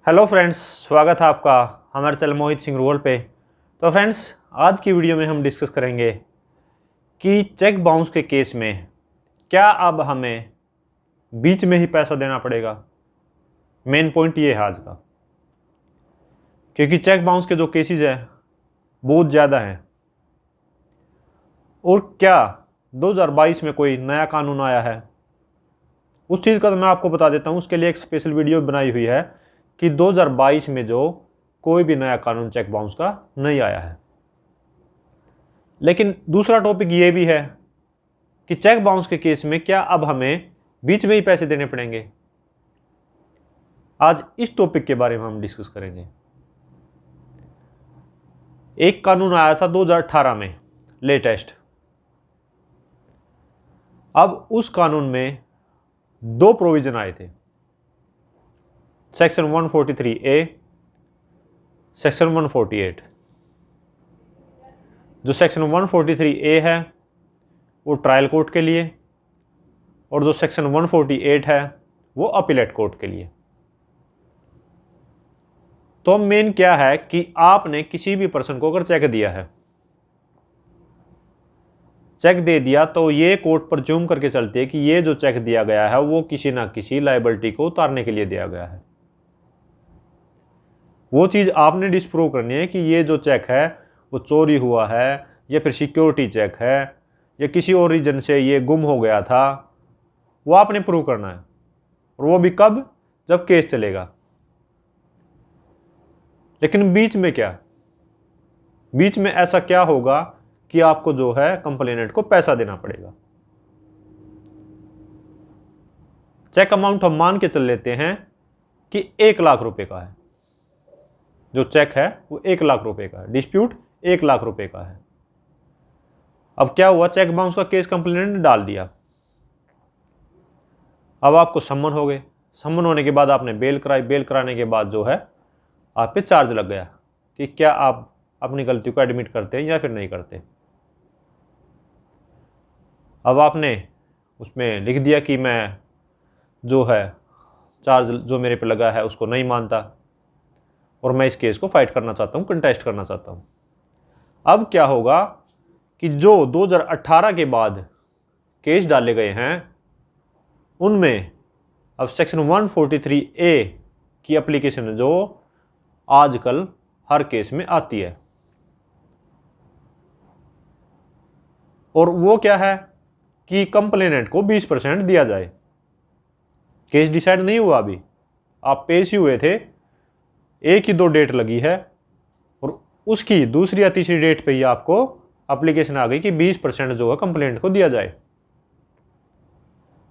Hello friends, स्वागत है आपका हमारे चैनल मोहित सिंह रोल पे। तो फ्रेंड्स, आज की वीडियो में हम डिस्कस करेंगे कि चेक बाउंस के केस में क्या अब हमें बीच में ही पैसा देना पड़ेगा। मेन पॉइंट ये है आज का, क्योंकि चेक बाउंस के जो केसेस हैं बहुत ज़्यादा हैं। और क्या 2022 में कोई नया कानून आया है, उस चीज़ का तो मैं आपको बता देता हूँ। उसके लिए एक स्पेशल वीडियो बनाई हुई है कि 2022 में जो कोई भी नया कानून चेक बाउंस का नहीं आया है। लेकिन दूसरा टॉपिक ये भी है कि चेक बाउंस के केस में क्या अब हमें बीच में ही पैसे देने पड़ेंगे। आज इस टॉपिक के बारे में हम डिस्कस करेंगे। एक कानून आया था 2018 में लेटेस्ट। अब उस कानून में दो प्रोविजन आए थे, सेक्शन 143A, सेक्शन 148। जो सेक्शन 143A है वो ट्रायल कोर्ट के लिए, और जो सेक्शन 148 है वो अपीलेट कोर्ट के लिए। तो मेन क्या है कि आपने किसी भी पर्सन को अगर चेक दिया है, चेक दे दिया, तो ये कोर्ट पर ज्यूम करके चलते हैं कि ये जो चेक दिया गया है वो किसी ना किसी लायबिलिटी को उतारने के लिए दिया गया है। वो चीज़ आपने डिस्प्रूव करनी है कि ये जो चेक है वो चोरी हुआ है, या फिर सिक्योरिटी चेक है, या किसी और रीजन से ये गुम हो गया था। वो आपने प्रूव करना है, और वो भी कब? जब केस चलेगा। लेकिन बीच में क्या? बीच में ऐसा क्या होगा कि आपको जो है कंप्लेनेंट को पैसा देना पड़ेगा। चेक अमाउंट हम मान के चल लेते हैं कि 1 लाख रुपए का है। जो चेक है वो 1 लाख रुपए का है, डिस्प्यूट 1 लाख रुपए का है। अब क्या हुआ, चेक बाउंस का केस कंप्लेनेंट ने डाल दिया। अब आपको सम्मन हो गए। सम्मन होने के बाद आपने बेल कराई। बेल कराने के बाद जो है आप पे चार्ज लग गया कि क्या आप अपनी गलती को एडमिट करते हैं या फिर नहीं करते। अब आपने उसमें लिख दिया कि मैं जो है चार्ज जो मेरे पे लगा है उसको नहीं मानता, और मैं इस केस को फाइट करना चाहता हूँ, कंटेस्ट करना चाहता हूँ। अब क्या होगा कि जो 2018 के बाद केस डाले गए हैं उनमें अब सेक्शन 143A की एप्लीकेशन जो आजकल हर केस में आती है। और वो क्या है कि कंप्लेनेंट को 20% दिया जाए। केस डिसाइड नहीं हुआ अभी, आप पेश ही हुए थे, एक ही 2 डेट लगी है, और उसकी दूसरी या तीसरी डेट पे ही आपको एप्लीकेशन आ गई कि 20% जो है कंप्लेनेंट को दिया जाए।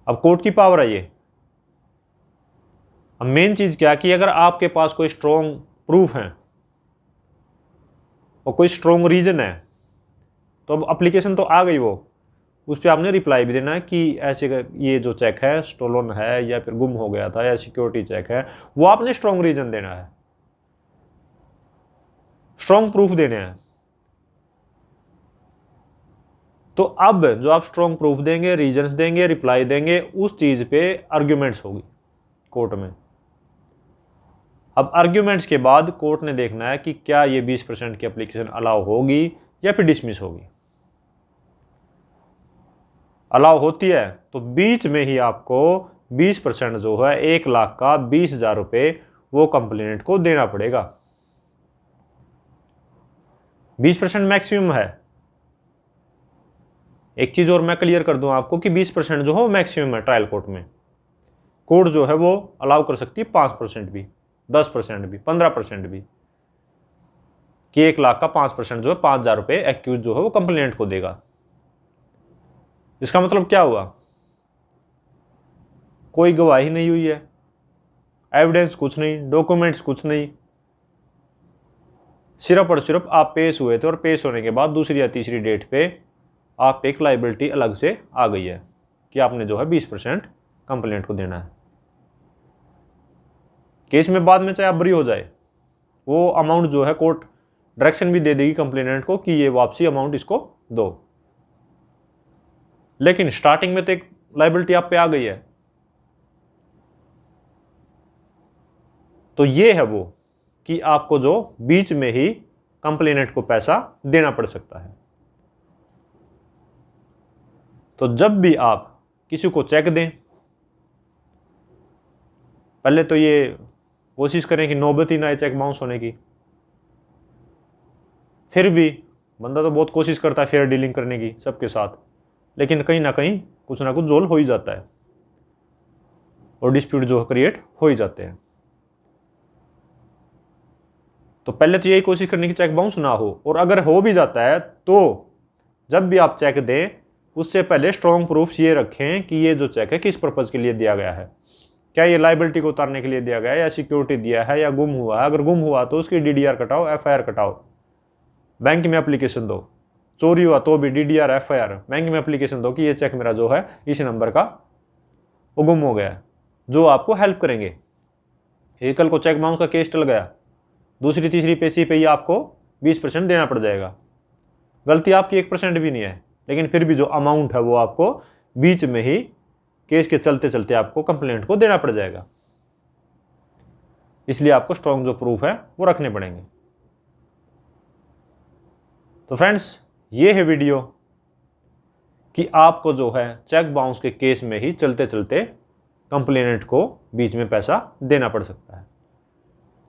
अब कोर्ट की पावर है ये। अब मेन चीज क्या कि अगर आपके पास कोई स्ट्रॉन्ग प्रूफ है और कोई स्ट्रॉन्ग रीजन है, तो अब एप्लीकेशन तो आ गई, वो उस पर आपने रिप्लाई भी देना है कि ऐसे ये जो चेक है स्टोलन है, या फिर गुम हो गया था, या सिक्योरिटी चेक है। वो आपने स्ट्रॉन्ग रीजन देना है, स्ट्रॉन्ग प्रूफ देने हैं। तो अब जो आप स्ट्रॉन्ग प्रूफ देंगे, रीजंस देंगे, रिप्लाई देंगे, उस चीज पे आर्ग्यूमेंट्स होगी कोर्ट में। अब आर्ग्यूमेंट्स के बाद कोर्ट ने देखना है कि क्या ये 20% की एप्लीकेशन अलाउ होगी या फिर डिसमिस होगी। अलाउ होती है तो बीच में ही आपको 20% जो है 1 लाख का 20,000 रुपये वो कंप्लेनेंट को देना पड़ेगा। 20% मैक्सिमम है। एक चीज और मैं क्लियर कर दूं आपको कि 20% जो है वो मैक्सिमम है। ट्रायल कोर्ट में कोर्ट जो है वो अलाउ कर सकती है 5% भी, 10% भी, 15% भी, कि 1 लाख का 5% जो है 5,000 रुपये एक्यूज जो है वो कंप्लेनेंट को देगा। इसका मतलब क्या हुआ? कोई गवाही नहीं हुई है, एविडेंस कुछ नहीं, डॉक्यूमेंट्स कुछ नहीं, सिर्फ और सिर्फ आप पेश हुए थे, और पेश होने के बाद दूसरी या तीसरी डेट पे आप पे एक लाइबिलिटी अलग से आ गई है कि आपने जो है 20% कंप्लेंट को देना है। केस में बाद में चाहे आप बरी हो जाए, वो अमाउंट जो है कोर्ट डायरेक्शन भी दे देगी कंप्लेनेंट को कि ये वापसी अमाउंट इसको दो। लेकिन स्टार्टिंग में तो एक लाइबिलिटी आप पे आ गई है। तो ये है वो कि आपको जो बीच में ही कंप्लेनेंट को पैसा देना पड़ सकता है। तो जब भी आप किसी को चेक दें, पहले तो ये कोशिश करें कि नौबत ही ना आए चेक बाउंस होने की। फिर भी बंदा तो बहुत कोशिश करता है फेयर डीलिंग करने की सबके साथ, लेकिन कहीं ना कहीं कुछ ना कुछ जोल हो ही जाता है और डिस्प्यूट जो क्रिएट हो ही जाते हैं। तो पहले तो यही कोशिश करने की चेक बाउंस ना हो, और अगर हो भी जाता है तो जब भी आप चेक दें उससे पहले स्ट्रॉन्ग प्रूफ्स ये रखें कि ये जो चेक है किस पर्पज़ के लिए दिया गया है। क्या ये लाइबिलिटी को उतारने के लिए दिया गया है, या सिक्योरिटी दिया है, या गुम हुआ है। अगर गुम हुआ तो उसकी DDR कटाओ, FIR कटाओ, बैंक में एप्लीकेशन दो। चोरी हुआ तो भी DDR FIR बैंक में एप्लीकेशन दो कि ये चेक मेरा जो है इस नंबर का वो गुम हो गया है, जो आपको हेल्प करेंगे। एक कल को चेक बाउंस का केस टल गया, दूसरी तीसरी पेशी पे ही आपको 20% देना पड़ जाएगा। गलती आपकी 1% भी नहीं है, लेकिन फिर भी जो अमाउंट है वो आपको बीच में ही केस के चलते चलते आपको कंप्लेंट को देना पड़ जाएगा। इसलिए आपको स्ट्रॉन्ग जो प्रूफ है वो रखने पड़ेंगे। तो फ्रेंड्स, ये है वीडियो कि आपको जो है चेक बाउंस के केस में ही चलते चलते कंप्लेनेंट को बीच में पैसा देना पड़ सकता है।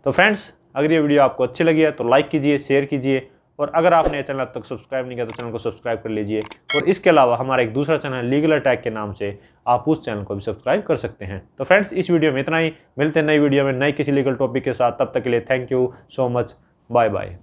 तो फ्रेंड्स, अगर ये वीडियो आपको अच्छी लगी है तो लाइक कीजिए, शेयर कीजिए, और अगर आपने चैनल अब तक सब्सक्राइब नहीं किया तो चैनल को सब्सक्राइब कर लीजिए। और इसके अलावा हमारा एक दूसरा चैनल लीगल अटैक के नाम से, आप उस चैनल को भी सब्सक्राइब कर सकते हैं। तो फ्रेंड्स, इस वीडियो में इतना ही। मिलते हैं नई वीडियो में नई किसी लीगल टॉपिक के साथ। तब तक के लिए thank you so much. Bye bye.